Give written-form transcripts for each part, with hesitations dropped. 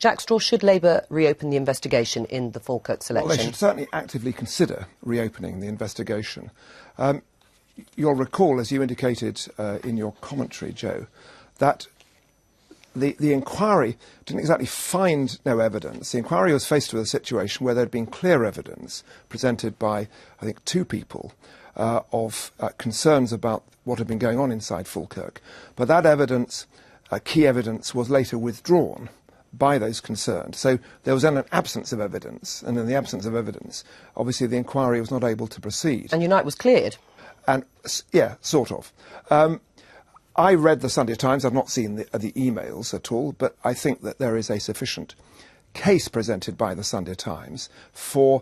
Jack Straw, should Labour reopen the investigation in the Falkirk selection? Well, they should certainly actively consider reopening the investigation. You'll recall, as you indicated in your commentary, Jo, that the inquiry didn't exactly find no evidence. The inquiry was faced with a situation where there had been clear evidence presented by, I think, two people of concerns about what had been going on inside Falkirk. But that evidence, key evidence, was later withdrawn by those concerned. So there was then an absence of evidence, and in the absence of evidence, obviously the inquiry was not able to proceed. And Unite was cleared? And, yeah, sort of. I read the Sunday Times. I've not seen the emails at all, but I think that there is a sufficient case presented by the Sunday Times for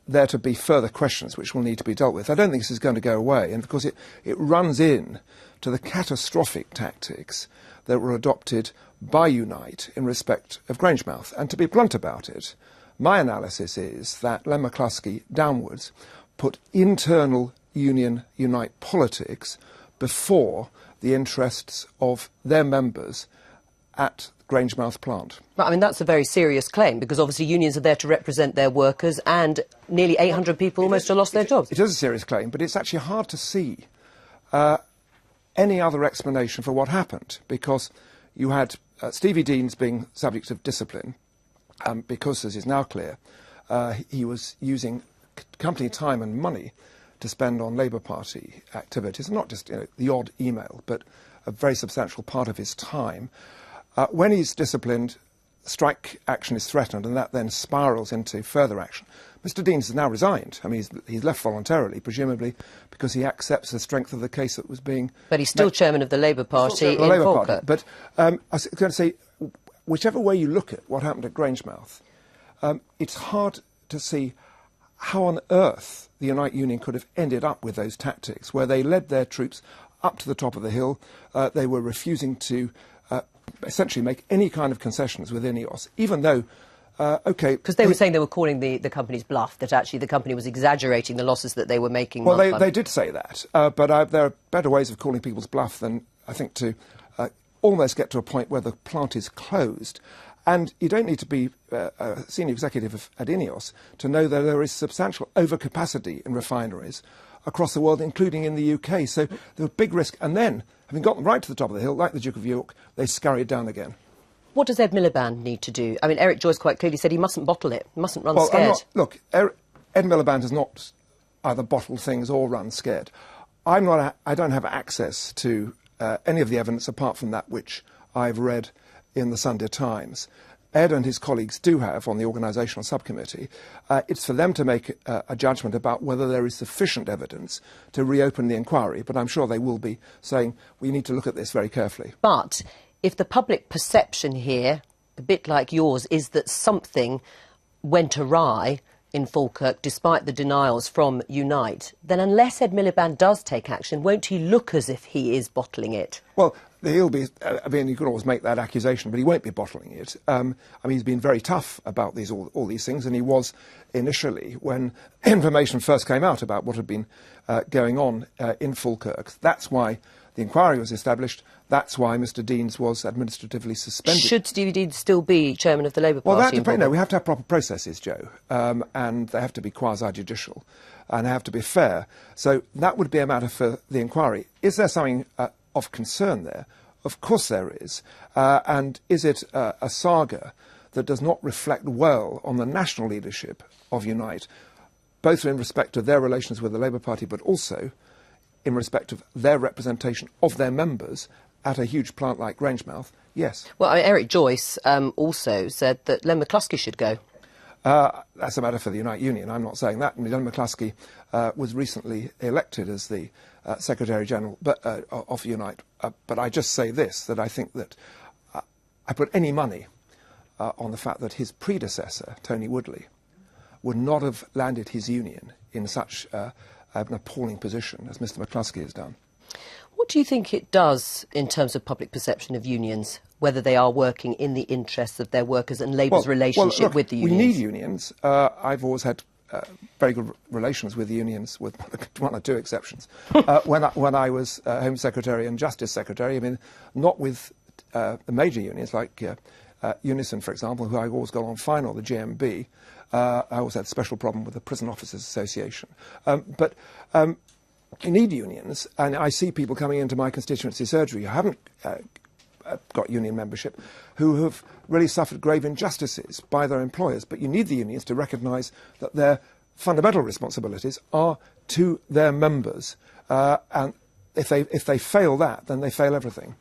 there to be further questions which will need to be dealt with. I don't think this is going to go away, and because it runs in to the catastrophic tactics that were adopted by Unite in respect of Grangemouth. And to be blunt about it, my analysis is that Len McCluskey downwards put internal Union Unite politics before the interests of their members at Grangemouth plant. But, I mean, that's a very serious claim, because obviously unions are there to represent their workers, and nearly 800 people almost have lost their jobs. It is a serious claim, but it's actually hard to see any other explanation for what happened, because you had Stevie Deans being subject of discipline, because, as is now clear, he was using company time and money to spend on Labour Party activities, not just the odd email, but a very substantial part of his time. When he's disciplined, strike action is threatened, and that then spirals into further action. Mr. Deans has now resigned. I mean, he's left voluntarily, presumably because he accepts the strength of the case that was being... But he's still chairman of the Labour Party in Falkirk. But I was going to say, whichever way you look at what happened at Grangemouth, it's hard to see how on earth the Unite Union could have ended up with those tactics, where they led their troops up to the top of the hill. They were refusing to essentially make any kind of concessions with INEOS, even though, OK... Because they were saying they were calling the company's bluff, that actually the company was exaggerating the losses that they were making. Well, they did say that, but there are better ways of calling people's bluff than, I think, to almost get to a point where the plant is closed. And you don't need to be a senior executive at INEOS to know that there is substantial overcapacity in refineries across the world, including in the UK. So there was big risk. And then, having gotten right to the top of the hill, like the Duke of York, they scurried down again. What does Ed Miliband need to do? I mean, Eric Joyce quite clearly said he mustn't bottle it, mustn't run scared. Look, Ed Miliband has not either bottled things or run scared. I don't have access to any of the evidence apart from that which I've read in the Sunday Times. Ed and his colleagues do have on the organisational subcommittee. It's for them to make a judgment about whether there is sufficient evidence to reopen the inquiry, but I'm sure they will be saying we need to look at this very carefully. But if the public perception here, a bit like yours, is that something went awry in Falkirk despite the denials from Unite, then unless Ed Miliband does take action, won't he look as if he is bottling it? Well, he'll be... I mean, you could always make that accusation, but he won't be bottling it. I mean, he's been very tough about all these things, and he was initially, when information first came out about what had been going on in Falkirk. That's why the inquiry was established. That's why Mr. Deans was administratively suspended. Should Stevie Deans still be chairman of the Labour Party? Well, that depends. No, we have to have proper processes, Jo, and they have to be quasi-judicial, and they have to be fair. So that would be a matter for the inquiry. Is there something of concern there? Of course there is. And is it a saga that does not reflect well on the national leadership of Unite, both in respect of their relations with the Labour Party, but also in respect of their representation of their members at a huge plant like Grangemouth? Yes. Well, Eric Joyce also said that Len McCluskey should go. That's a matter for the Unite Union. I'm not saying that. I mean, Len McCluskey was recently elected as the Secretary-General of Unite. But I just say this, that I think that I put any money on the fact that his predecessor, Tony Woodley, would not have landed his union in such an appalling position as Mr. McCluskey has done. What do you think it does in terms of public perception of unions, whether they are working in the interests of their workers and Labour's relationship with the unions? We need unions. I've always had very good relations with the unions, with one or two exceptions. When I was Home Secretary and Justice Secretary, I mean, not with the major unions like Unison, for example, who I always got on fine, or the JMB. I always had a special problem with the Prison Officers Association. But you need unions, and I see people coming into my constituency surgery who haven't got union membership, who have really suffered grave injustices by their employers. But you need the unions to recognise that their fundamental responsibilities are to their members, and if they fail that, then they fail everything.